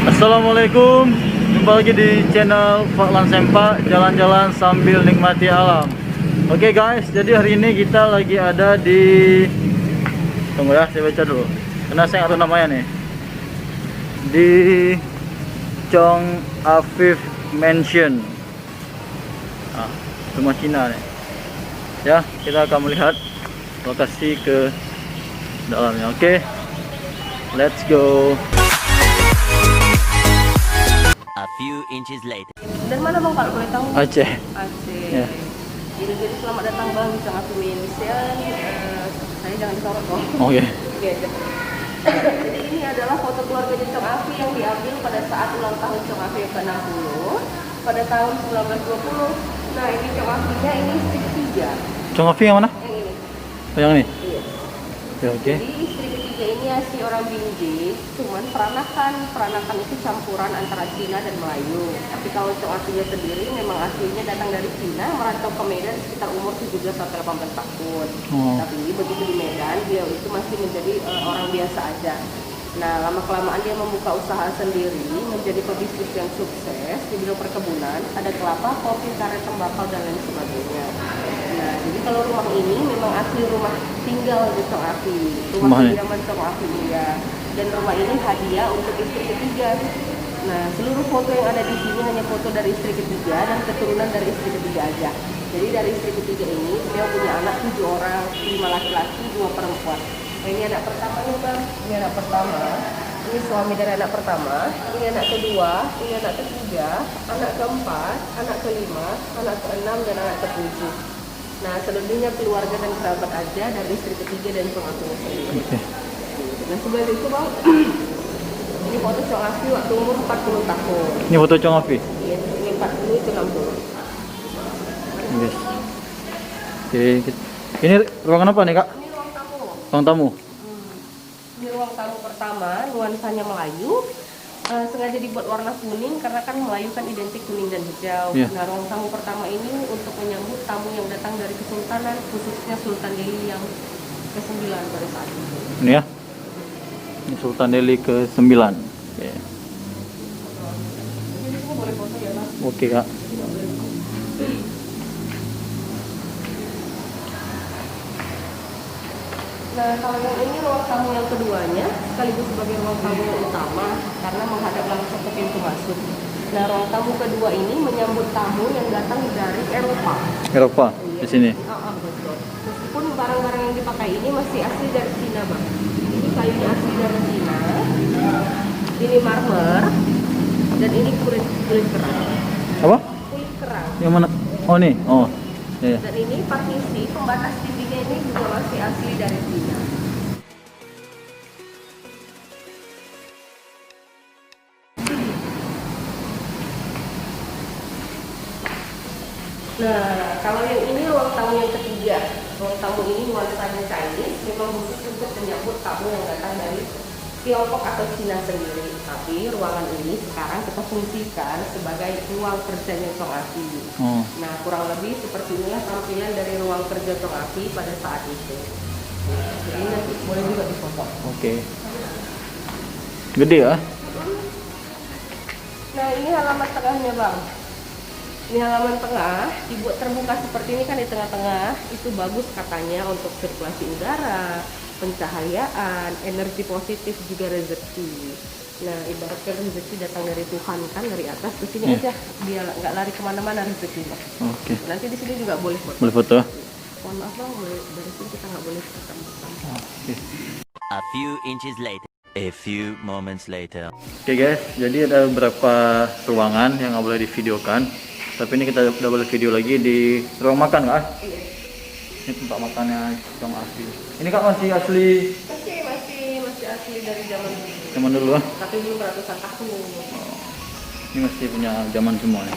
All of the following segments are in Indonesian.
Assalamualaikum, jumpa lagi di channel Faklan Sempak, jalan-jalan sambil nikmati alam. Oke guys, jadi hari ini kita lagi ada di, tunggu ya, saya baca dulu karena saya nggak tahu namanya nih, di Chong Afif Mansion, rumah Cina nih. Ya, kita akan melihat lokasi ke dalamnya. Oke, let's go. A few inches later. Dari mana bang kalau boleh tahu? Aceh. Aceh. Ya. Jadi selamat datang bang di Chong Afif Mansion. Saya jangan disorot kok. Oke. Oke. Jadi ini adalah foto keluarga di Chong Afif yang diambil pada saat ulang tahun Chong Afif yang ke-60 pada tahun 1920. Nah ini Chong Afifnya ini istri ketiga. Chong Afif yang mana? Yang ini. Oh, yang ini. Iya. Ya, oke. Jadi istri ketiga ini asli orang Binjai, cuman peranakan itu campuran antara Cina dan Melayu. Tapi kalau Chong Afifnya sendiri memang aslinya datang dari Cina, merantau ke Medan sekitar umur 17 sampai 18 tahun. Tapi begitu di Medan, dia itu masih menjadi orang biasa aja. Nah, lama-kelamaan dia membuka usaha sendiri, menjadi pebisnis yang sukses di bidang perkebunan, ada kelapa, kopi, karet, tembakau, dan lain sebagainya. Nah, jadi kalau rumah ini memang asli rumah tinggal di Chong Afif, rumah kediaman Chong Afif ya. Dan rumah ini hadiah untuk istri ketiga. Nah, seluruh foto yang ada di sini hanya foto dari istri ketiga dan keturunan dari istri ketiga aja. Jadi dari istri ketiga ini, beliau punya anak 7 orang, 5 laki-laki, 2 perempuan. Nah, ini anak pertama nih bang, ini anak pertama, ini suami dari anak pertama, ini anak kedua, ini anak ketiga, anak keempat, anak kelima, anak keenam, dan anak ketujuh. Nah, selebihnya keluarga dan kerabat aja dari istri ketiga dan Chong Afif sendiri. Nah, sebelah itu bang, ini foto Chong Afif waktu umur 40 tahun. Ini foto Chong Afif? Iya, ini 40, itu 60. Yes. Oke, ini ruangan apa nih kak? Ini ruang tamu. Ruang tamu? Ini ruang tamu pertama, nuansanya Melayu. Sengaja dibuat warna kuning karena kan Melayu kan identik kuning dan hijau. Yeah. Nah, ruang tamu pertama ini untuk menyambut tamu yang datang dari Kesultanan, khususnya Sultan Delhi yang ke-9 pada saat itu. Ini ya? Ini Sultan Delhi ke-9. Oke. Jadi semua boleh foto ya bang? Oke kak. Nah, kalau yang ini ruang tamu yang keduanya, sekaligus sebagai ruang tamu yang utama karena menghadap langsung ke pintu masuk. Nah, ruang tamu kedua ini menyambut tamu yang datang dari Eropa. Eropa di sini. Betul. Meskipun barang-barang yang dipakai ini masih asli dari Cina, bang. Ini kayunya asli dari Cina. Ini marmer dan ini kulit kerang. Apa? Kulit kerang. Yang mana? Oh nih. Oh. Ya. Dan ini partisi pembatas TV-nya ini juga masih asli dari Cina. Nah, kalau yang ini ruang tamu yang ketiga. Ruang tamu ini nuansanya Chinese, memang khusus untuk menyambut tamu yang datang dari Tiongkok atau Cina sendiri. Tapi ruangan ini sekarang kita fungsikan sebagai ruang kerjanya Chong Afif. Nah, kurang lebih seperti inilah tampilan dari ruang kerja Chong Afif pada saat itu. Jadi nanti boleh juga difoto. Oke. Gede ya? Nah, ini halaman tengahnya bang. Ini halaman tengah, dibuat terbuka seperti ini kan di tengah-tengah. Itu bagus katanya untuk sirkulasi udara, pencahayaan, energi positif, juga rezeki. Nah, ibaratkan rezeki datang dari Tuhan kan, dari atas ke sini aja, dia nggak lari kemana-mana rezekinya. Oke. Nanti di sini juga boleh foto. Boleh foto? Mohon maaf bang, dari sini kita nggak boleh foto. Oke. A few inches later. A few moments later. Oke guys, jadi ada beberapa ruangan yang nggak boleh divideokan. Tapi ini kita udah boleh video lagi di ruang makan kak? Iya. Ini tempat makannya Chong Afif. Ini kak masih asli? Masih asli dari Zaman dulu ah? tapi belum ratusan tahun. Ini masih punya zaman semua ya.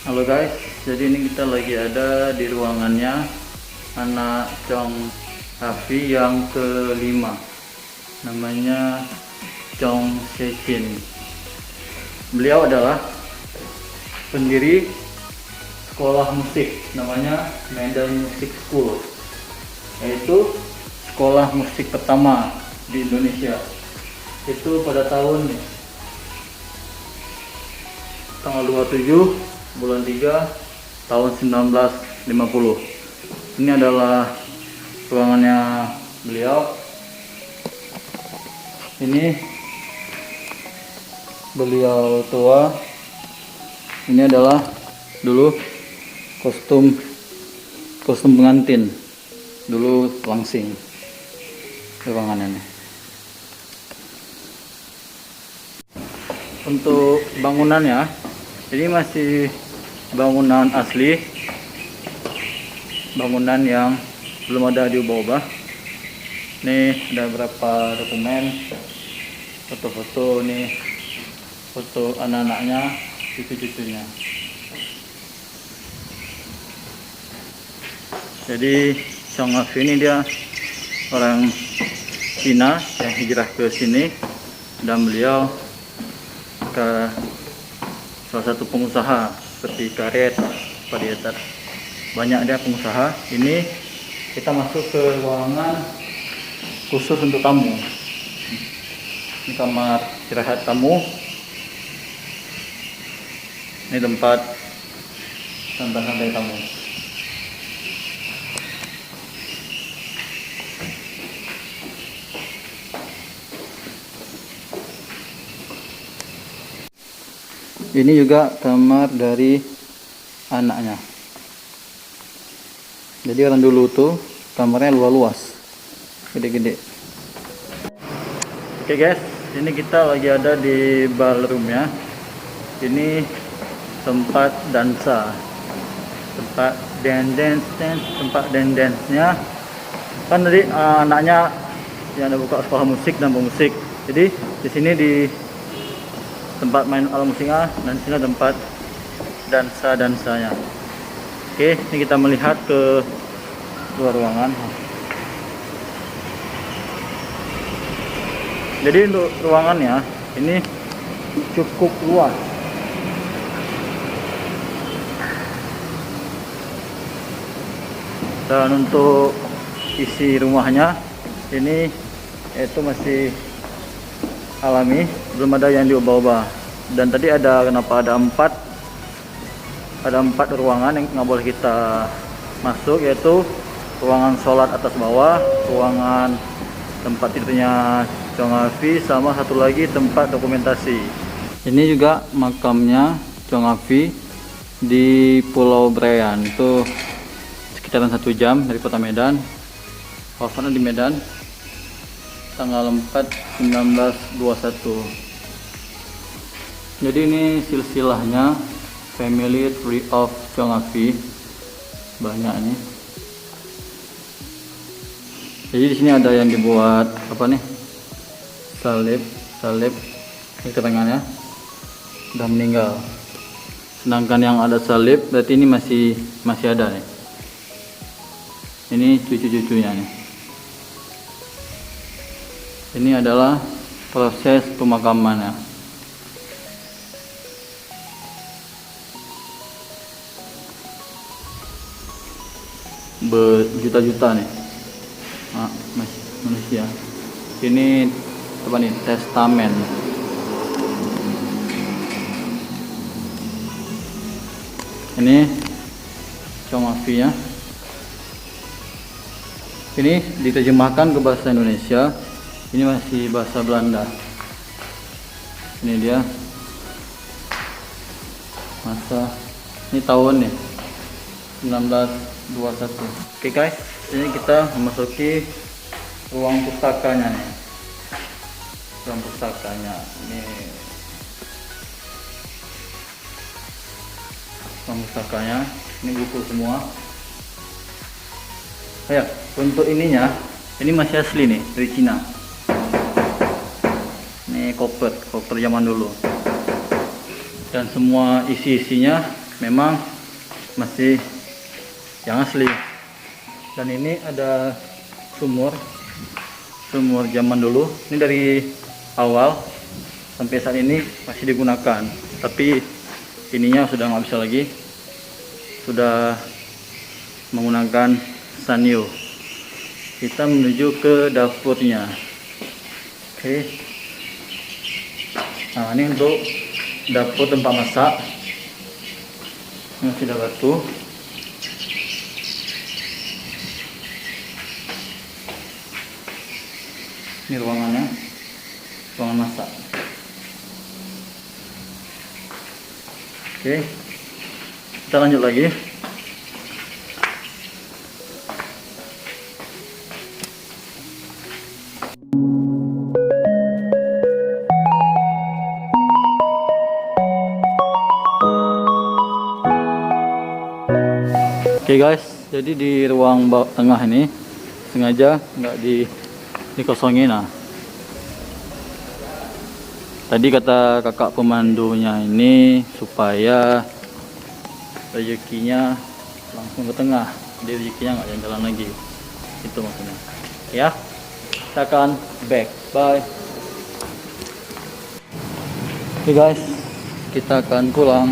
Halo guys, jadi ini kita lagi ada di ruangannya anak Chong Rafi yang kelima, namanya Chong Sechin. Beliau adalah pendiri sekolah musik, namanya Medan Music School, yaitu sekolah musik pertama di Indonesia. Itu pada tahun tanggal 27 bulan 3 tahun 1950. Ini adalah ruangannya beliau. Ini beliau tua. Ini adalah dulu kostum pengantin dulu langsing ruangannya nih. Untuk bangunannya ini masih bangunan asli, bangunan yang belum ada diubah-ubah. Nih ada beberapa dokumen, foto-foto, nih foto anak-anaknya, cucu-cucunya. Jadi Chong Afi ini dia orang Cina yang hijrah ke sini, dan beliau ke salah satu pengusaha seperti karet, padiatar, banyak dia pengusaha. Ini kita masuk ke ruangan khusus untuk tamu. Ini kamar istirahat tamu. Ini tempat santai-santai tamu. Ini juga kamar dari anaknya. Jadi orang dulu tuh kamarnya luas, gede-gede. Oke guys, ini kita lagi ada di ballroom ya. Ini tempat dansa, tempat dance-nya. Kan tadi anaknya yang ada buka sekolah musik dan pemusik. Jadi di sini di tempat main alat musiknya, dan di sini tempat dansanya. Oke, ini kita melihat ke luar ruangan. Jadi untuk ruangannya ini cukup luas. Dan untuk isi rumahnya ini itu masih alami, belum ada yang diubah-ubah. Dan tadi kenapa ada empat ruangan yang nggak boleh kita masuk, yaitu ruangan sholat atas bawah, ruangan tempat tidurnya Chong Afi, sama satu lagi tempat dokumentasi. Ini juga makamnya Chong Afi di Pulau Breyan, itu sekitaran 1 jam dari kota Medan. Wafatnya di Medan tanggal 4/19/21. Jadi ini silsilahnya Family Tree of Chong Afi, banyak nih. Jadi di sini ada yang dibuat apa nih? Salib ini ketangannya udah meninggal. Sedangkan yang ada salib berarti ini masih ada nih. Ini cucu-cucunya nih. Ini adalah proses pemakamannya. Berjuta-juta nih manusia. Ini apa nih? Testamen. Ini Chong Afi ya. Ini diterjemahkan ke bahasa Indonesia. Ini masih bahasa Belanda. Ini dia masa, ini tahun nih 1921. Oke guys, ini kita memasuki ruang pustakanya nih. Ruang pustakanya ini, ruang pustakanya ini buku semua. Ya, untuk ininya ini masih asli nih, dari Cina. Ini koper zaman dulu, dan semua isi-isinya memang masih yang asli. Dan ini ada sumur zaman dulu. Ini dari awal sampai saat ini masih digunakan, tapi ininya sudah nggak bisa lagi, sudah menggunakan sanyo. Kita menuju ke dapurnya. Oke. Nah, ini untuk dapur tempat masak. Ini sudah batu. Ini ruangannya, ruangan masak. Oke, kita lanjut lagi. Oke guys, jadi di ruang tengah ini sengaja nggak dikosongin. Nah, tadi kata kakak pemandunya ini supaya rezekinya langsung ke tengah, jadi rezekinya nggak jalan-jalan lagi, itu maksudnya. Ya, kita akan back, bye. Oke guys, kita akan pulang.